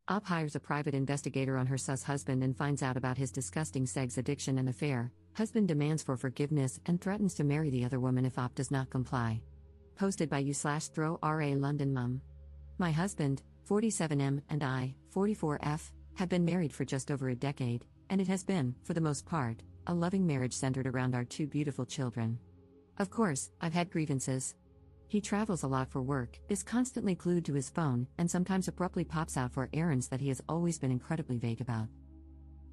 Op hires a private investigator on her sus husband and finds out about his disgusting sex addiction and affair. Husband demands for forgiveness and threatens to marry the other woman if Op does not comply. Posted by u/throw-ra London mum. My husband, 47M, and I, 44F, have been married for just over a decade, and it has been, for the most part, a loving marriage centered around our two beautiful children. Of course, I've had grievances. He travels a lot for work, is constantly glued to his phone, and sometimes abruptly pops out for errands that he has always been incredibly vague about.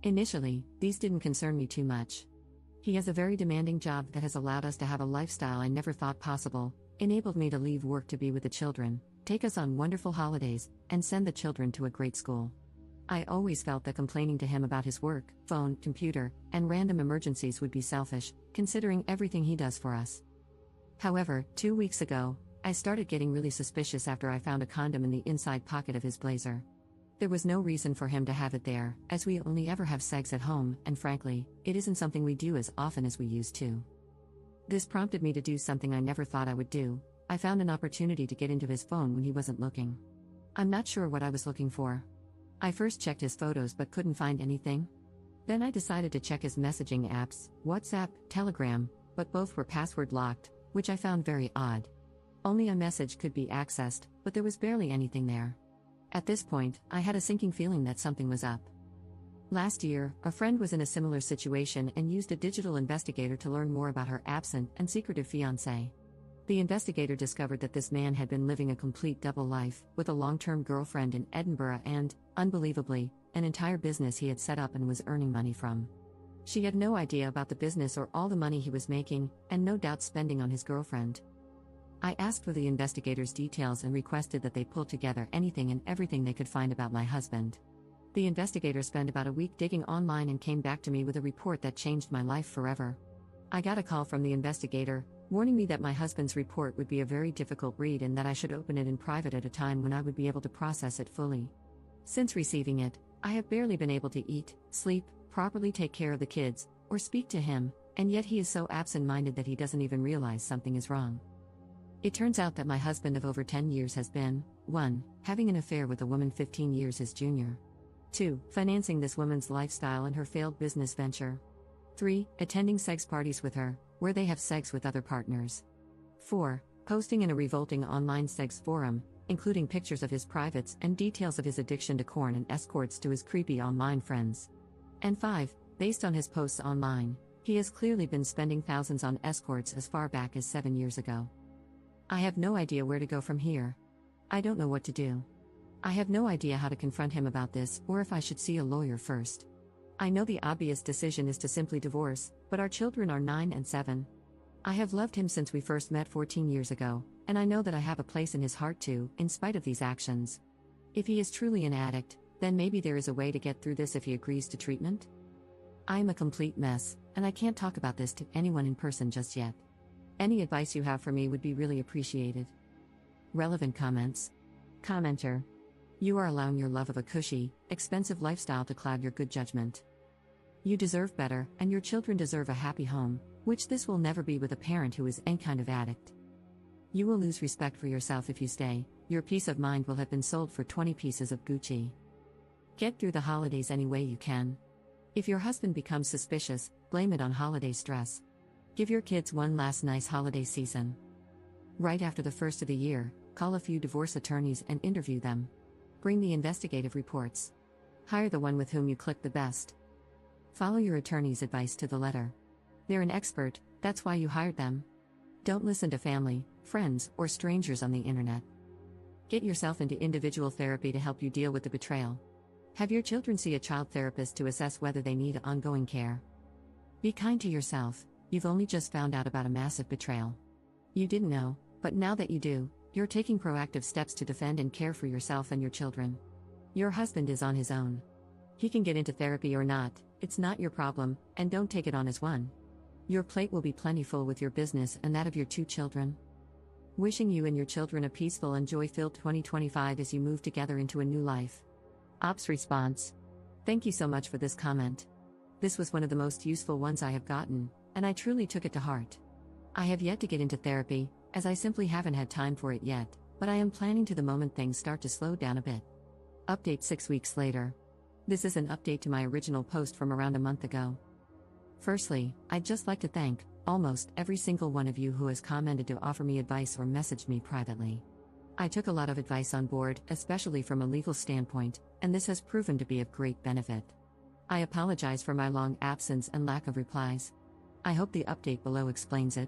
Initially, these didn't concern me too much. He has a very demanding job that has allowed us to have a lifestyle I never thought possible, enabled me to leave work to be with the children, take us on wonderful holidays, and send the children to a great school. I always felt that complaining to him about his work, phone, computer, and random emergencies would be selfish, considering everything he does for us. However, 2 weeks ago, I started getting really suspicious after I found a condom in the inside pocket of his blazer. There was no reason for him to have it there, as we only ever have sex at home, and frankly, it isn't something we do as often as we used to. This prompted me to do something I never thought I would do. I found an opportunity to get into his phone when he wasn't looking. I'm not sure what I was looking for. I first checked his photos but couldn't find anything. Then I decided to check his messaging apps, WhatsApp, Telegram, but both were password locked, which I found very odd. Only a message could be accessed, but there was barely anything there. At this point, I had a sinking feeling that something was up. Last year, a friend was in a similar situation and used a digital investigator to learn more about her absent and secretive fiancé. The investigator discovered that this man had been living a complete double life, with a long-term girlfriend in Edinburgh and, unbelievably, an entire business he had set up and was earning money from. She had no idea about the business or all the money he was making, and no doubt spending on his girlfriend. I asked for the investigator's details and requested that they pull together anything and everything they could find about my husband. The investigator spent about a week digging online and came back to me with a report that changed my life forever. I got a call from the investigator, warning me that my husband's report would be a very difficult read and that I should open it in private at a time when I would be able to process it fully. Since receiving it, I have barely been able to eat, sleep, properly take care of the kids, or speak to him, and yet he is so absent-minded that he doesn't even realize something is wrong. It turns out that my husband of over 10 years has been, 1. Having an affair with a woman 15 years his junior. 2. Financing this woman's lifestyle and her failed business venture. 3. Attending sex parties with her, where they have sex with other partners. 4. Posting in a revolting online sex forum, including pictures of his privates and details of his addiction to corn and escorts to his creepy online friends. And 5. Based on his posts online, he has clearly been spending thousands on escorts as far back as 7 years ago. I have no idea where to go from here. I don't know what to do. I have no idea how to confront him about this or if I should see a lawyer first. I know the obvious decision is to simply divorce, but our children are 9 and 7. I have loved him since we first met 14 years ago, and I know that I have a place in his heart too, in spite of these actions. If he is truly an addict, then maybe there is a way to get through this if he agrees to treatment? I am a complete mess, and I can't talk about this to anyone in person just yet. Any advice you have for me would be really appreciated. Relevant comments. Commenter. You are allowing your love of a cushy, expensive lifestyle to cloud your good judgment. You deserve better, and your children deserve a happy home, which this will never be with a parent who is any kind of addict. You will lose respect for yourself if you stay. Your peace of mind will have been sold for 20 pieces of Gucci. Get through the holidays any way you can. If your husband becomes suspicious, blame it on holiday stress. Give your kids one last nice holiday season. Right after the first of the year, call a few divorce attorneys and interview them. Bring the investigative reports. Hire the one with whom you click the best. Follow your attorney's advice to the letter. They're an expert, that's why you hired them. Don't listen to family, friends, or strangers on the internet. Get yourself into individual therapy to help you deal with the betrayal. Have your children see a child therapist to assess whether they need ongoing care. Be kind to yourself. You've only just found out about a massive betrayal. You didn't know, but now that you do, you're taking proactive steps to defend and care for yourself and your children. Your husband is on his own. He can get into therapy or not, it's not your problem, and don't take it on as one. Your plate will be plentiful with your business and that of your 2 children. Wishing you and your children a peaceful and joy-filled 2025 as you move together into a new life. Ops response. Thank you so much for this comment. This was one of the most useful ones I have gotten, and I truly took it to heart. I have yet to get into therapy, as I simply haven't had time for it yet, but I am planning to the moment things start to slow down a bit. Update 6 weeks later. This is an update to my original post from around a month ago. Firstly, I'd just like to thank almost every single one of you who has commented to offer me advice or messaged me privately. I took a lot of advice on board, especially from a legal standpoint, and this has proven to be of great benefit. I apologize for my long absence and lack of replies. I hope the update below explains it.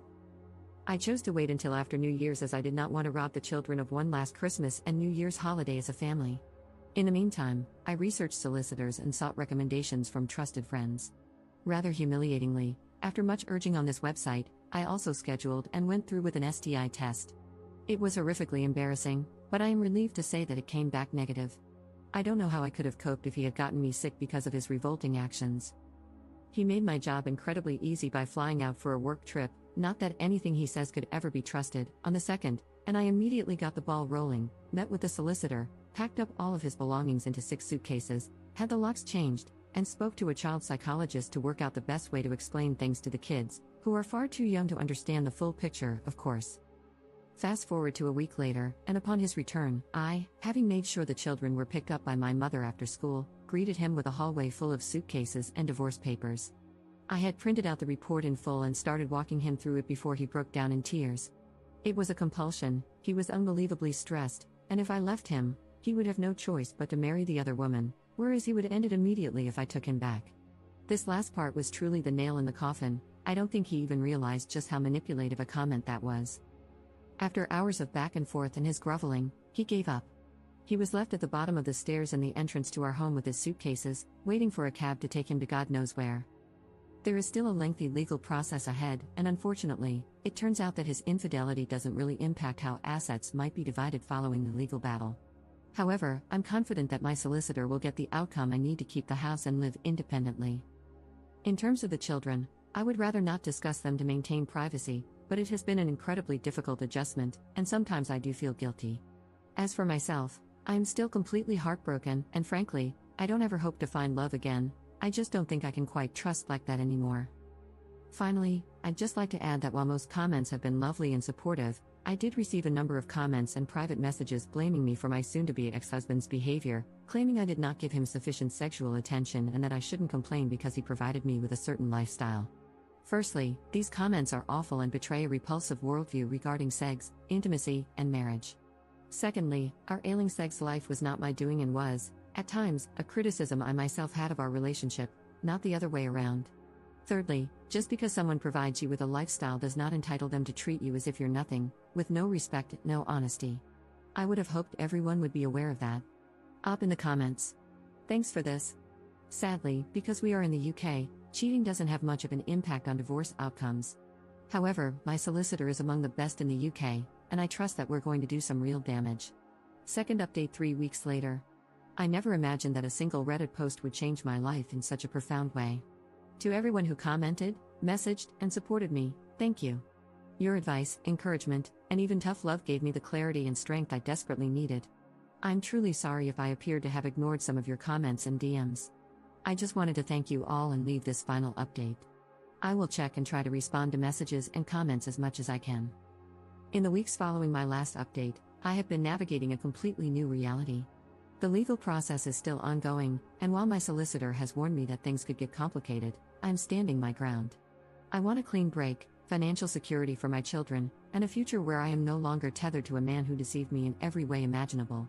I chose to wait until after New Year's as I did not want to rob the children of one last Christmas and New Year's holiday as a family. In the meantime, I researched solicitors and sought recommendations from trusted friends. Rather humiliatingly, after much urging on this website, I also scheduled and went through with an STI test. It was horrifically embarrassing, but I am relieved to say that it came back negative. I don't know how I could have coped if he had gotten me sick because of his revolting actions. He made my job incredibly easy by flying out for a work trip, not that anything he says could ever be trusted, on the 2nd, and I immediately got the ball rolling, met with the solicitor, packed up all of his belongings into 6 suitcases, had the locks changed, and spoke to a child psychologist to work out the best way to explain things to the kids, who are far too young to understand the full picture, of course. Fast forward to a week later, and upon his return, I, having made sure the children were picked up by my mother after school, greeted him with a hallway full of suitcases and divorce papers. I had printed out the report in full and started walking him through it before he broke down in tears. It was a compulsion, he was unbelievably stressed, and if I left him, he would have no choice but to marry the other woman, whereas he would end it immediately if I took him back. This last part was truly the nail in the coffin. I don't think he even realized just how manipulative a comment that was. After hours of back and forth and his groveling, he gave up. He was left at the bottom of the stairs in the entrance to our home with his suitcases, waiting for a cab to take him to God knows where. There is still a lengthy legal process ahead, and unfortunately, it turns out that his infidelity doesn't really impact how assets might be divided following the legal battle. However, I'm confident that my solicitor will get the outcome I need to keep the house and live independently. In terms of the children, I would rather not discuss them to maintain privacy, but it has been an incredibly difficult adjustment, and sometimes I do feel guilty. As for myself, I am still completely heartbroken, and frankly, I don't ever hope to find love again. I just don't think I can quite trust like that anymore. Finally, I'd just like to add that while most comments have been lovely and supportive, I did receive a number of comments and private messages blaming me for my soon-to-be ex-husband's behavior, claiming I did not give him sufficient sexual attention and that I shouldn't complain because he provided me with a certain lifestyle. Firstly, these comments are awful and betray a repulsive worldview regarding sex, intimacy, and marriage. Secondly, our ailing sex life was not my doing and was, at times, a criticism I myself had of our relationship, not the other way around. Thirdly, just because someone provides you with a lifestyle does not entitle them to treat you as if you're nothing, with no respect, no honesty. I would have hoped everyone would be aware of that. Up in the comments. Thanks for this. Sadly, because we are in the UK, cheating doesn't have much of an impact on divorce outcomes. However, my solicitor is among the best in the UK, and I trust that we're going to do some real damage. Second update 3 weeks later. I never imagined that a single Reddit post would change my life in such a profound way. To everyone who commented, messaged, and supported me, thank you. Your advice, encouragement, and even tough love gave me the clarity and strength I desperately needed. I'm truly sorry if I appeared to have ignored some of your comments and DMs. I just wanted to thank you all and leave this final update. I will check and try to respond to messages and comments as much as I can. In the weeks following my last update, I have been navigating a completely new reality. The legal process is still ongoing, and while my solicitor has warned me that things could get complicated, I'm standing my ground. I want a clean break, financial security for my children, and a future where I am no longer tethered to a man who deceived me in every way imaginable.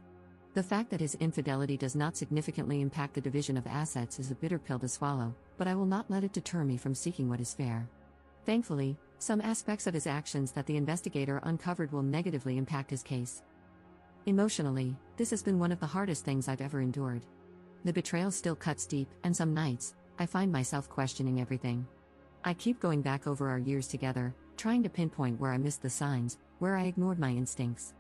The fact that his infidelity does not significantly impact the division of assets is a bitter pill to swallow, but I will not let it deter me from seeking what is fair. Thankfully, some aspects of his actions that the investigator uncovered will negatively impact his case. Emotionally, this has been one of the hardest things I've ever endured. The betrayal still cuts deep, and some nights, I find myself questioning everything. I keep going back over our years together, trying to pinpoint where I missed the signs, where I ignored my instincts.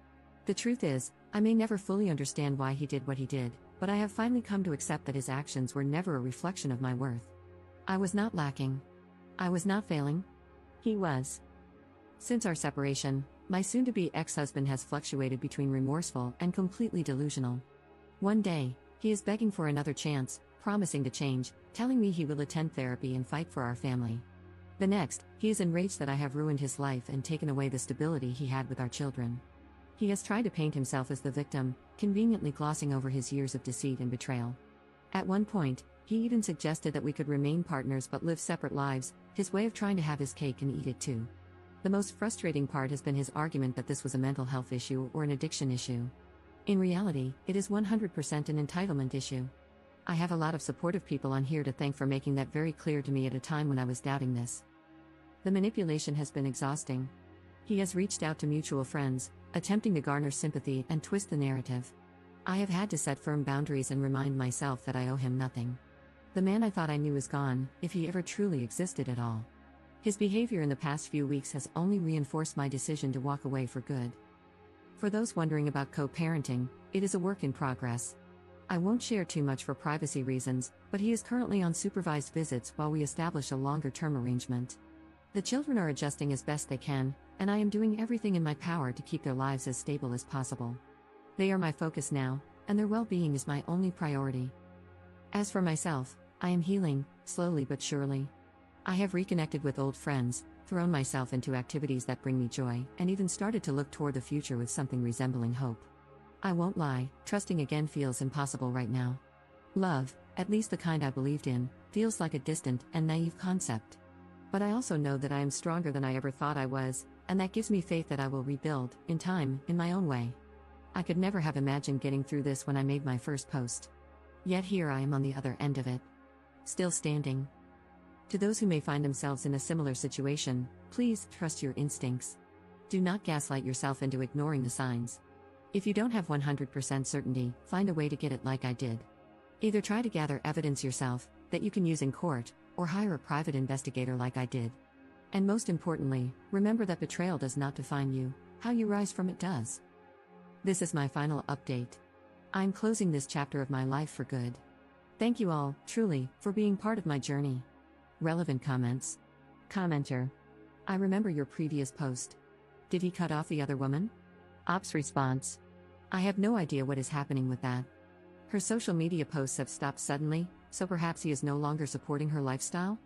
The truth is, I may never fully understand why he did what he did, but I have finally come to accept that his actions were never a reflection of my worth. I was not lacking. I was not failing. He was. Since our separation, my soon-to-be ex-husband has fluctuated between remorseful and completely delusional. One day, he is begging for another chance, promising to change, telling me he will attend therapy and fight for our family. The next, he is enraged that I have ruined his life and taken away the stability he had with our children. He has tried to paint himself as the victim, conveniently glossing over his years of deceit and betrayal. At one point, he even suggested that we could remain partners but live separate lives, his way of trying to have his cake and eat it too. The most frustrating part has been his argument that this was a mental health issue or an addiction issue. In reality, it is 100% an entitlement issue. I have a lot of supportive people on here to thank for making that very clear to me at a time when I was doubting this. The manipulation has been exhausting. He has reached out to mutual friends, attempting to garner sympathy and twist the narrative. I have had to set firm boundaries and remind myself that I owe him nothing. The man I thought I knew is gone, if he ever truly existed at all. His behavior in the past few weeks has only reinforced my decision to walk away for good. For those wondering about co-parenting, it is a work in progress. I won't share too much for privacy reasons, but he is currently on supervised visits while we establish a longer-term arrangement. The children are adjusting as best they can, and I am doing everything in my power to keep their lives as stable as possible. They are my focus now, and their well-being is my only priority. As for myself, I am healing, slowly but surely. I have reconnected with old friends, thrown myself into activities that bring me joy, and even started to look toward the future with something resembling hope. I won't lie, trusting again feels impossible right now. Love, at least the kind I believed in, feels like a distant and naive concept. But I also know that I am stronger than I ever thought I was, and that gives me faith that I will rebuild, in time, in my own way. I could never have imagined getting through this when I made my first post. Yet here I am on the other end of it. Still standing. To those who may find themselves in a similar situation, please trust your instincts. Do not gaslight yourself into ignoring the signs. If you don't have 100% certainty, find a way to get it like I did. Either try to gather evidence yourself, that you can use in court, or hire a private investigator like I did. And most importantly, remember that betrayal does not define you, how you rise from it does. This is my final update. I'm closing this chapter of my life for good. Thank you all, truly, for being part of my journey. Relevant comments. Commenter. I remember your previous post. Did he cut off the other woman? Ops response. I have no idea what is happening with that. Her social media posts have stopped suddenly, so perhaps he is no longer supporting her lifestyle?